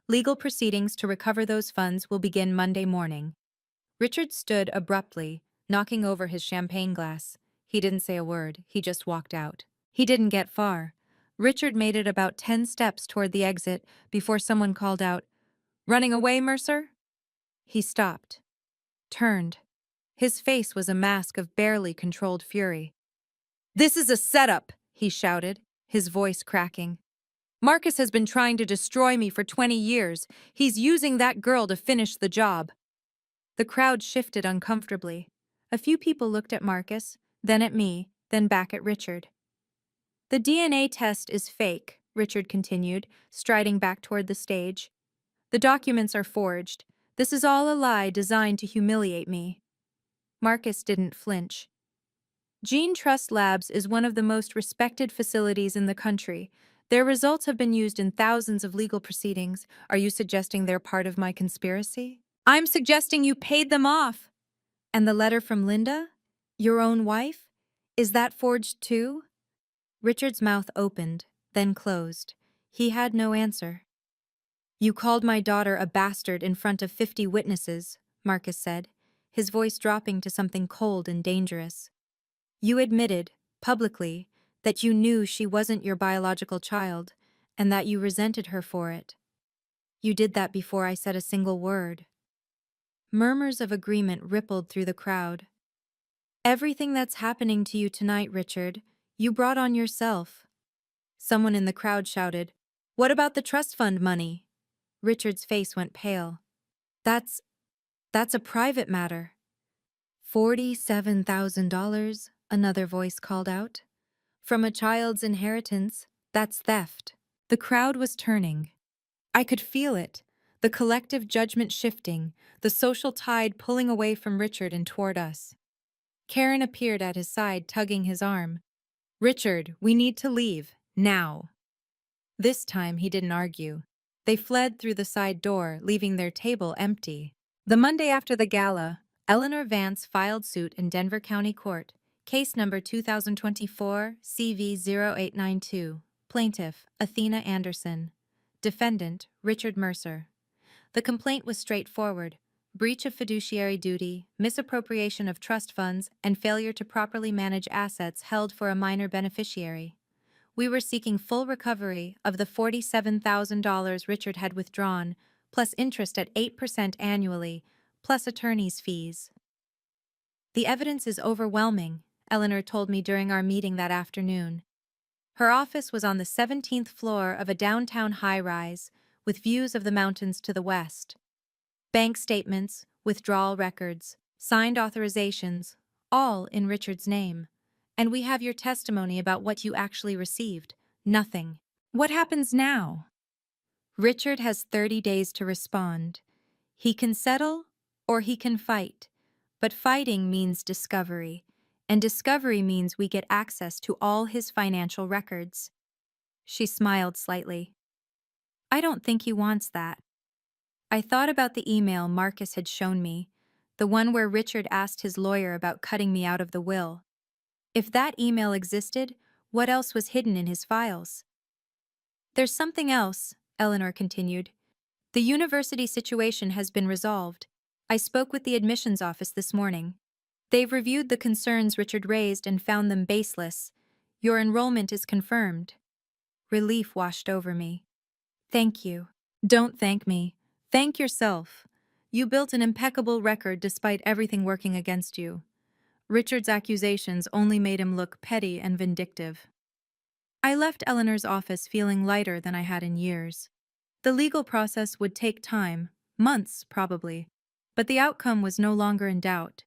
Speaker 1: Legal proceedings to recover those funds will begin Monday morning. Richard stood abruptly, knocking over his champagne glass. He didn't say a word, he just walked out. He didn't get far. Richard made it about 10 steps toward the exit before someone called out, "Running away, Mercer?" He stopped, turned. His face was a mask of barely controlled fury. "This is a setup," he shouted, his voice cracking. "Marcus has been trying to destroy me for 20 years. He's using that girl to finish the job." The crowd shifted uncomfortably. A few people looked at Marcus, then at me, then back at Richard. "The DNA test is fake," Richard continued, striding back toward the stage. "The documents are forged. This is all a lie designed to humiliate me." Marcus didn't flinch. Gene Trust Labs is one of the most respected facilities in the country. Their results have been used in thousands of legal proceedings. Are you suggesting they're part of my conspiracy? I'm suggesting you paid them off. And the letter from Linda? Your own wife? Is that forged too? Richard's mouth opened, then closed. He had no answer. "You called my daughter a bastard in front of 50 witnesses," Marcus said, his voice dropping to something cold and dangerous. "You admitted, publicly, that you knew she wasn't your biological child, and that you resented her for it. You did that before I said a single word." Murmurs of agreement rippled through the crowd. "Everything that's happening to you tonight, Richard, you brought on yourself." Someone in the crowd shouted, "What about the trust fund money?" Richard's face went pale. That's a private matter." $47,000, another voice called out. "From a child's inheritance, that's theft." The crowd was turning. I could feel it, the collective judgment shifting, the social tide pulling away from Richard and toward us. Karen appeared at his side, tugging his arm. "Richard, we need to leave, now." This time he didn't argue. They fled through the side door, leaving their table empty. The Monday after the gala, Eleanor Vance filed suit in Denver County Court, case number 2024 CV0892, plaintiff Athena Anderson, defendant Richard Mercer. The complaint was straightforward: breach of fiduciary duty, misappropriation of trust funds, and failure to properly manage assets held for a minor beneficiary. We were seeking full recovery of the $47,000 Richard had withdrawn, plus interest at 8% annually, plus attorney's fees. "The evidence is overwhelming," Eleanor told me during our meeting that afternoon. Her office was on the 17th floor of a downtown high-rise, with views of the mountains to the west. Bank statements, withdrawal records, signed authorizations, all in Richard's name. "And we have your testimony about what you actually received. Nothing. What happens now?" "Richard has 30 days to respond. He can settle or he can fight. But fighting means discovery, and discovery means we get access to all his financial records." She smiled slightly. "I don't think he wants that." I thought about the email Marcus had shown me, the one where Richard asked his lawyer about cutting me out of the will. If that email existed, what else was hidden in his files? "There's something else," Eleanor continued. "The university situation has been resolved. I spoke with the admissions office this morning. They've reviewed the concerns Richard raised and found them baseless. Your enrollment is confirmed." Relief washed over me. "Thank you." "Don't thank me. Thank yourself. You built an impeccable record despite everything working against you." Richard's accusations only made him look petty and vindictive. I left Eleanor's office feeling lighter than I had in years. The legal process would take time, months probably, but the outcome was no longer in doubt.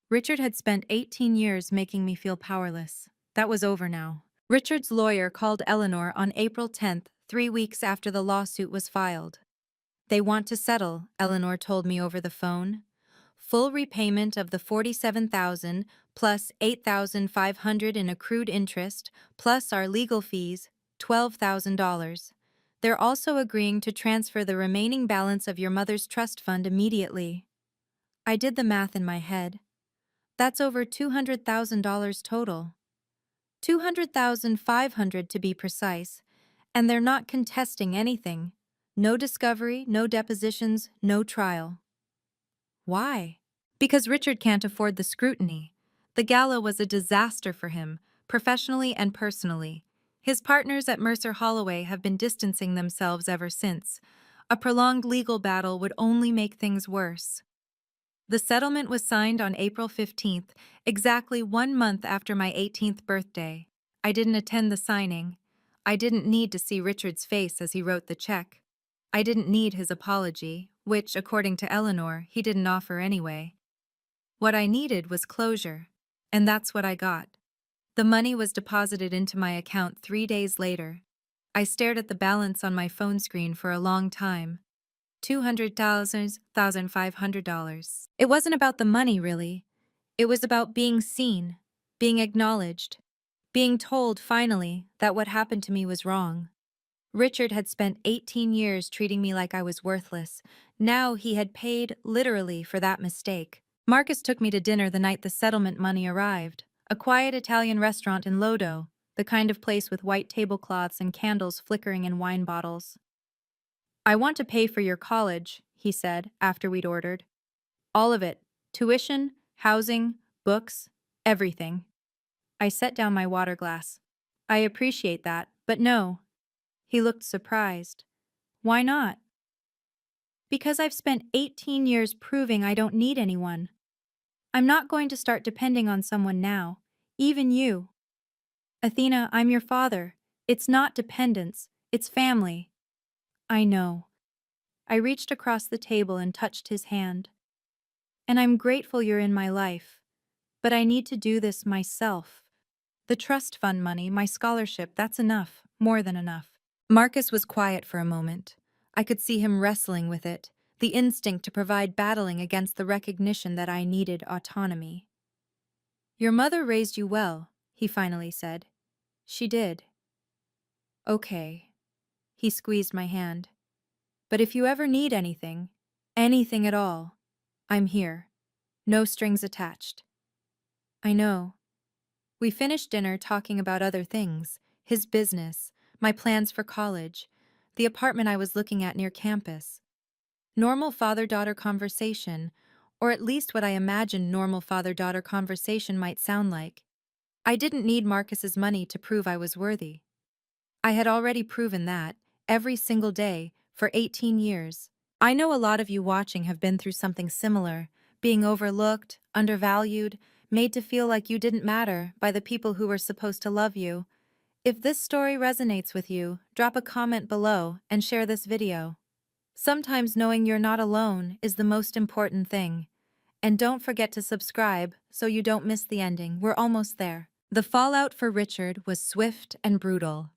Speaker 1: Richard had spent 18 years making me feel powerless. That was over now. Richard's lawyer called Eleanor on April 10th, 3 weeks after the lawsuit was filed. "They want to settle," Eleanor told me over the phone. "Full repayment of the $47,000 plus $8,500 in accrued interest, plus our legal fees, $12,000. They're also agreeing to transfer the remaining balance of your mother's trust fund immediately." I did the math in my head. That's over $200,000 total. $200,500 to be precise, and they're not contesting anything. No discovery, no depositions, no trial. Why? Because Richard can't afford the scrutiny. The gala was a disaster for him, professionally and personally. His partners at Mercer Holloway have been distancing themselves ever since. A prolonged legal battle would only make things worse. The settlement was signed on April 15th, exactly 1 month after my 18th birthday. I didn't attend the signing. I didn't need to see Richard's face as he wrote the check. I didn't need his apology, which, according to Eleanor, he didn't offer anyway. What I needed was closure, and that's what I got. The money was deposited into my account 3 days later. I stared at the balance on my phone screen for a long time. $200,500. It wasn't about the money, really. It was about being seen, being acknowledged, being told, finally, that what happened to me was wrong. Richard had spent 18 years treating me like I was worthless. Now he had paid, literally, for that mistake. Marcus took me to dinner the night the settlement money arrived. A quiet Italian restaurant in Lodo, the kind of place with white tablecloths and candles flickering in wine bottles. "I want to pay for your college," he said, after we'd ordered. "All of it. Tuition, housing, books, everything." I set down my water glass. "I appreciate that, but no." He looked surprised. "Why not?" "Because I've spent 18 years proving I don't need anyone. I'm not going to start depending on someone now, even you. Athena, I'm your father. It's not dependence, it's family." "I know." I reached across the table and touched his hand. "And I'm grateful you're in my life. But I need to do this myself. The trust fund money, my scholarship, that's enough, more than enough." Marcus was quiet for a moment. I could see him wrestling with it, the instinct to provide battling against the recognition that I needed autonomy. "Your mother raised you well," he finally said. "She did." "Okay." He squeezed my hand. "But if you ever need anything, anything at all, I'm here. No strings attached." "I know." We finished dinner talking about other things, his business, my plans for college, the apartment I was looking at near campus. Normal father-daughter conversation, or at least what I imagined normal father-daughter conversation might sound like. I didn't need Marcus's money to prove I was worthy. I had already proven that, every single day, for 18 years. I know a lot of you watching have been through something similar, being overlooked, undervalued, made to feel like you didn't matter by the people who were supposed to love you. If this story resonates with you, drop a comment below and share this video. Sometimes knowing you're not alone is the most important thing. And don't forget to subscribe so you don't miss the ending. We're almost there. The fallout for Richard was swift and brutal.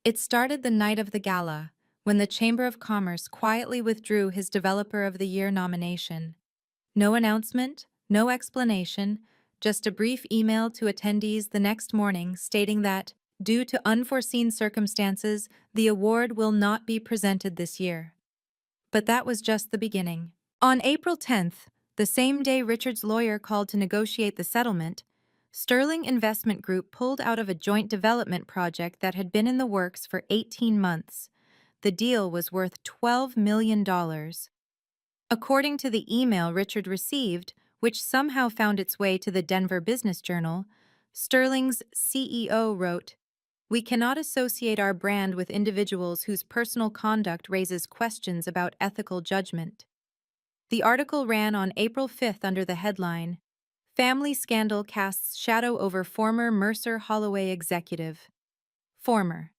Speaker 1: It started the night of the gala, when the Chamber of Commerce quietly withdrew his Developer of the Year nomination. No announcement, no explanation, just a brief email to attendees the next morning stating that, due to unforeseen circumstances, the award will not be presented this year. But that was just the beginning. On April 10th, the same day Richard's lawyer called to negotiate the settlement, Sterling Investment Group pulled out of a joint development project that had been in the works for 18 months. The deal was worth $12 million. According to the email Richard received, which somehow found its way to the Denver Business Journal, Sterling's CEO wrote, "We cannot associate our brand with individuals whose personal conduct raises questions about ethical judgment." The article ran on April 5th under the headline, "Family Scandal Casts Shadow Over Former Mercer Holloway Executive." Former.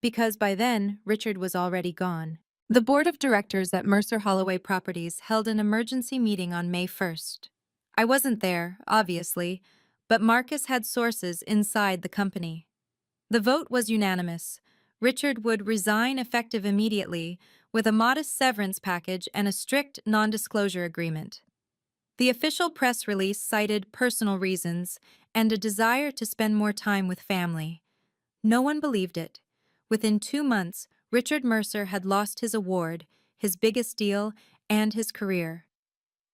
Speaker 1: Because by then, Richard was already gone. The board of directors at Mercer Holloway Properties held an emergency meeting on May 1st. I wasn't there, obviously, but Marcus had sources inside the company. The vote was unanimous. Richard would resign effective immediately, with a modest severance package and a strict non-disclosure agreement. The official press release cited personal reasons and a desire to spend more time with family. No one believed it. Within 2 months, Richard Mercer had lost his award, his biggest deal, and his career.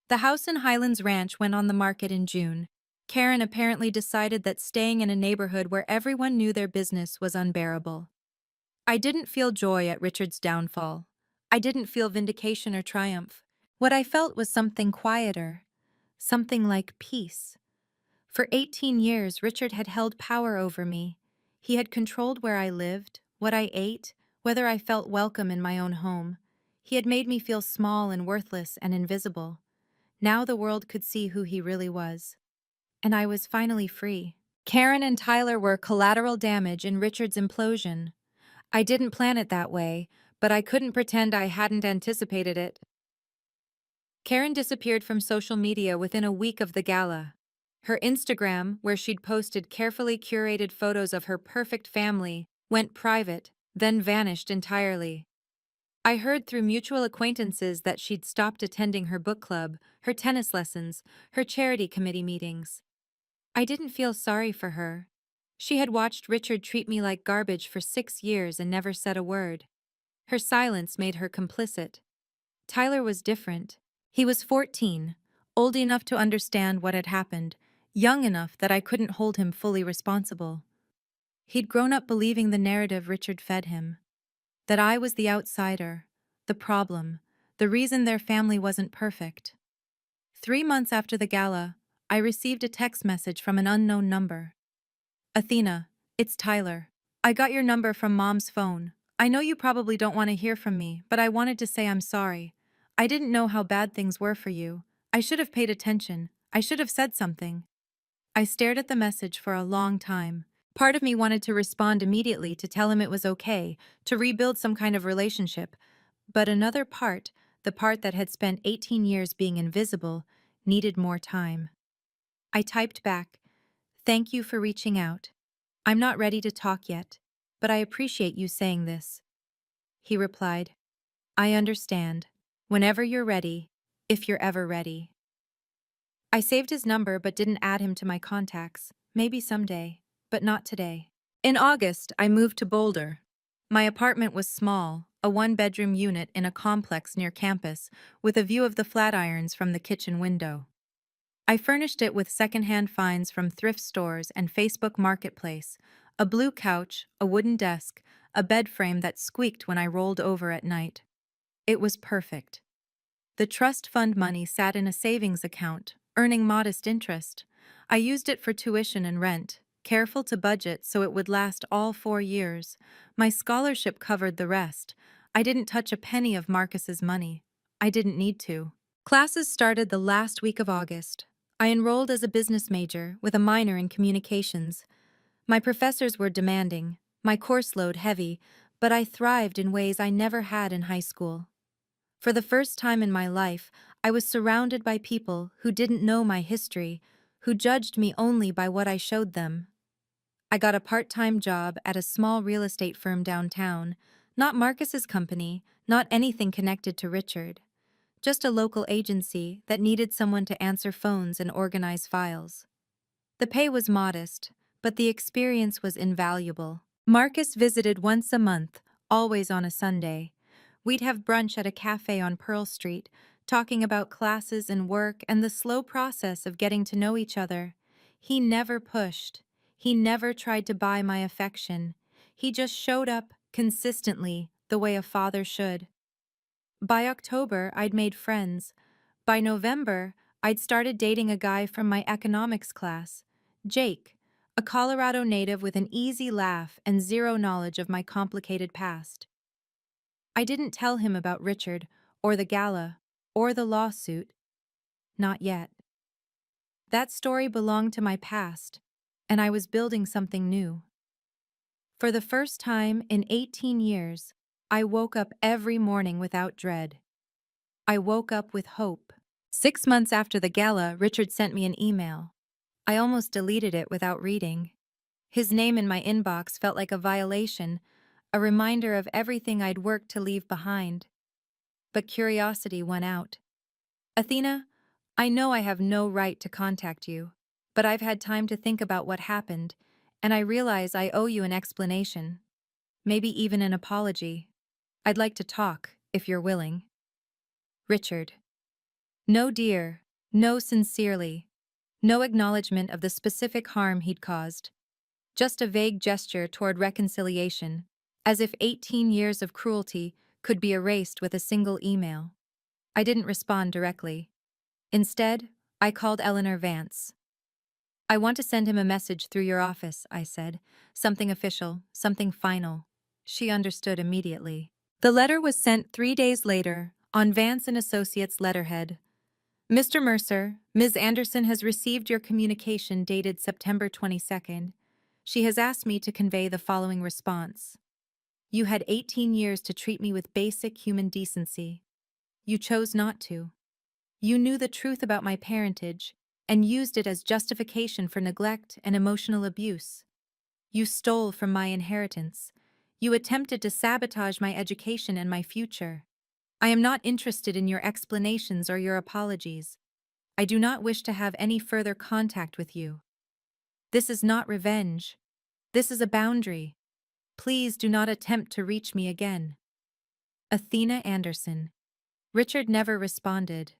Speaker 1: The house in Highlands Ranch went on the market in June. Karen apparently decided that staying in a neighborhood where everyone knew their business was unbearable. I didn't feel joy at Richard's downfall. I didn't feel vindication or triumph. What I felt was something quieter, something like peace. For 18 years, Richard had held power over me. He had controlled where I lived, what I ate, whether I felt welcome in my own home. He had made me feel small and worthless and invisible. Now the world could see who he really was. And I was finally free. Karen and Tyler were collateral damage in Richard's implosion. I didn't plan it that way, but I couldn't pretend I hadn't anticipated it. Karen disappeared from social media within a week of the gala. Her Instagram, where she'd posted carefully curated photos of her perfect family, went private. then vanished entirely. I heard through mutual acquaintances that she'd stopped attending her book club, her tennis lessons, her charity committee meetings. I didn't feel sorry for her. She had watched Richard treat me like garbage for 6 years and never said a word. Her silence made her complicit. Tyler was different. He was 14, old enough to understand what had happened, young enough that I couldn't hold him fully responsible. He'd grown up believing the narrative Richard fed him, that I was the outsider, the problem, the reason their family wasn't perfect. 3 months after the gala, I received a text message from an unknown number. Athena, it's Tyler. I got your number from Mom's phone. I know you probably don't want to hear from me, but I wanted to say I'm sorry. I didn't know how bad things were for you. I should have paid attention. I should have said something. I stared at the message for a long time. Part of me wanted to respond immediately to tell him it was okay, to rebuild some kind of relationship, but another part, the part that had spent 18 years being invisible, needed more time. I typed back, "Thank you for reaching out. I'm not ready to talk yet, but I appreciate you saying this." He replied, "I understand. Whenever you're ready, if you're ever ready." I saved his number but didn't add him to my contacts. Maybe someday, but not today. In August, I moved to Boulder. My apartment was small, a one-bedroom unit in a complex near campus, with a view of the Flatirons from the kitchen window. I furnished it with secondhand finds from thrift stores and Facebook Marketplace, a blue couch, a wooden desk, a bed frame that squeaked when I rolled over at night. It was perfect. The trust fund money sat in a savings account, earning modest interest. I used it for tuition and rent, careful to budget so it would last all 4 years. My scholarship covered the rest. I didn't touch a penny of Marcus's money. I didn't need to. Classes started the last week of August. I enrolled as a business major with a minor in communications. My professors were demanding, my course load heavy, but I thrived in ways I never had in high school. For the first time in my life, I was surrounded by people who didn't know my history, who judged me only by what I showed them. I got a part-time job at a small real estate firm downtown, not Marcus's company, not anything connected to Richard. Just a local agency that needed someone to answer phones and organize files. The pay was modest, but the experience was invaluable. Marcus visited once a month, always on a Sunday. We'd have brunch at a cafe on Pearl Street, talking about classes and work and the slow process of getting to know each other. He never pushed. He never tried to buy my affection. He just showed up, consistently, the way a father should. By October, I'd made friends. By November, I'd started dating a guy from my economics class, Jake, a Colorado native with an easy laugh and zero knowledge of my complicated past. I didn't tell him about Richard, or the gala, or the lawsuit. Not yet. That story belonged to my past, and I was building something new. For the first time in 18 years, I woke up every morning without dread. I woke up with hope. 6 months after the gala, Richard sent me an email. I almost deleted it without reading. His name in my inbox felt like a violation, a reminder of everything I'd worked to leave behind. But curiosity won out. "Athena, I know I have no right to contact you, but I've had time to think about what happened, and I realize I owe you an explanation. Maybe even an apology. I'd like to talk, if you're willing." Richard. No dear, no sincerely, no acknowledgement of the specific harm he'd caused. Just a vague gesture toward reconciliation, as if 18 years of cruelty could be erased with a single email. I didn't respond directly. Instead, I called Eleanor Vance. "I want to send him a message through your office," I said. "Something official, something final." She understood immediately. The letter was sent 3 days later, on Vance and Associates letterhead. "Mr. Mercer, Ms. Anderson has received your communication dated September 22nd. She has asked me to convey the following response. You had 18 years to treat me with basic human decency. You chose not to. You knew the truth about my parentage and used it as justification for neglect and emotional abuse. You stole from my inheritance. You attempted to sabotage my education and my future. I am not interested in your explanations or your apologies. I do not wish to have any further contact with you. This is not revenge. This is a boundary. Please do not attempt to reach me again. Athena Anderson. Richard never responded.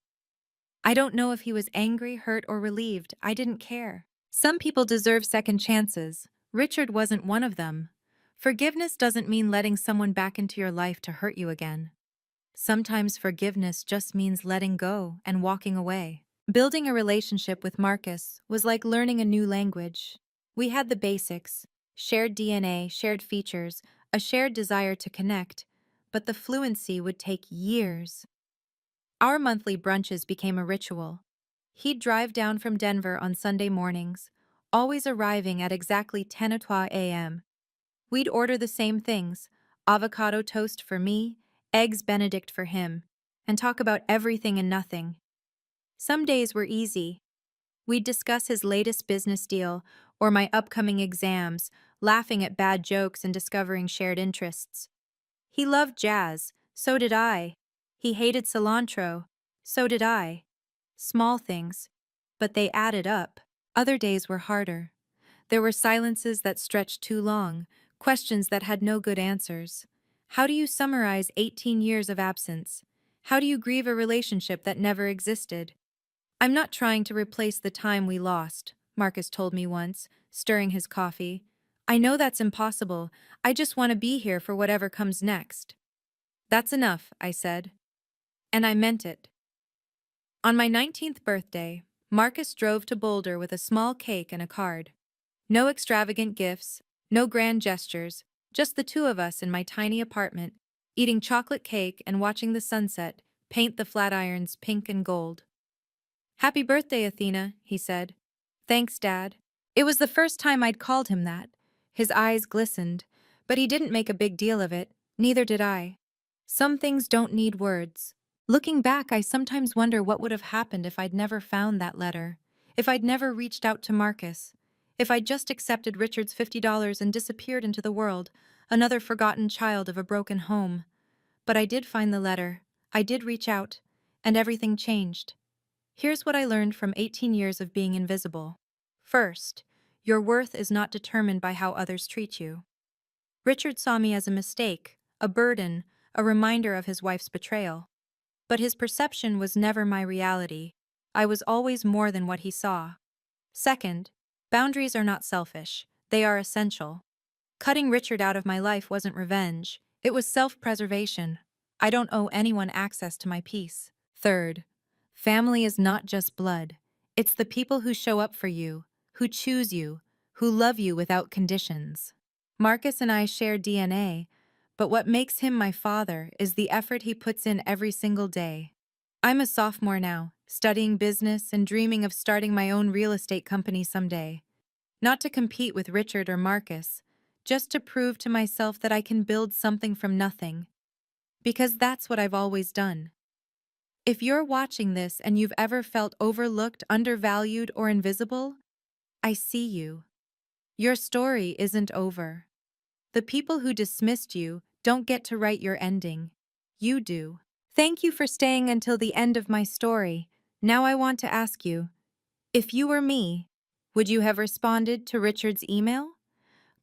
Speaker 1: I don't know if he was angry, hurt, or relieved. I didn't care. Some people deserve second chances. Richard wasn't one of them. Forgiveness doesn't mean letting someone back into your life to hurt you again. Sometimes forgiveness just means letting go and walking away. Building a relationship with Marcus was like learning a new language. We had the basics, shared DNA, shared features, a shared desire to connect, but the fluency would take years. Our monthly brunches became a ritual. He'd drive down from Denver on Sunday mornings, always arriving at exactly 10:00 a.m. We'd order the same things, avocado toast for me, eggs Benedict for him, and talk about everything and nothing. Some days were easy. We'd discuss his latest business deal or my upcoming exams, laughing at bad jokes and discovering shared interests. He loved jazz, so did I. He hated cilantro, so did I. Small things, but they added up. Other days were harder. There were silences that stretched too long, questions that had no good answers. How do you summarize 18 years of absence? How do you grieve a relationship that never existed? I'm not trying to replace the time we lost, Marcus told me once, stirring his coffee. I know that's impossible. I just want to be here for whatever comes next. That's enough, I said. And I meant it. On my 19th birthday, Marcus drove to Boulder with a small cake and a card. No extravagant gifts, no grand gestures, just the two of us in my tiny apartment, eating chocolate cake and watching the sunset paint the Flatirons pink and gold. Happy birthday, Athena, he said. Thanks, Dad. It was the first time I'd called him that. His eyes glistened, but he didn't make a big deal of it, neither did I. Some things don't need words. Looking back, I sometimes wonder what would have happened if I'd never found that letter, if I'd never reached out to Marcus, if I'd just accepted Richard's $50 and disappeared into the world, another forgotten child of a broken home. But I did find the letter, I did reach out, and everything changed. Here's what I learned from 18 years of being invisible. First, your worth is not determined by how others treat you. Richard saw me as a mistake, a burden, a reminder of his wife's betrayal. But his perception was never my reality. I was always more than what he saw. Second, boundaries are not selfish. They are essential. Cutting Richard out of my life wasn't revenge. It was self-preservation. I don't owe anyone access to my peace. Third, family is not just blood. It's the people who show up for you, who choose you, who love you without conditions. Marcus and I share DNA, but what makes him my father is the effort he puts in every single day. I'm a sophomore now, studying business and dreaming of starting my own real estate company someday. Not to compete with Richard or Marcus, just to prove to myself that I can build something from nothing. Because that's what I've always done. If you're watching this and you've ever felt overlooked, undervalued, or invisible, I see you. Your story isn't over. The people who dismissed you don't get to write your ending. You do. Thank you for staying until the end of my story. Now I want to ask you, if you were me, would you have responded to Richard's email?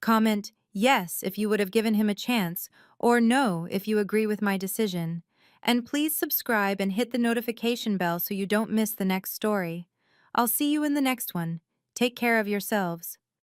Speaker 1: Comment yes if you would have given him a chance, or no if you agree with my decision. And please subscribe and hit the notification bell so you don't miss the next story. I'll see you in the next one. Take care of yourselves.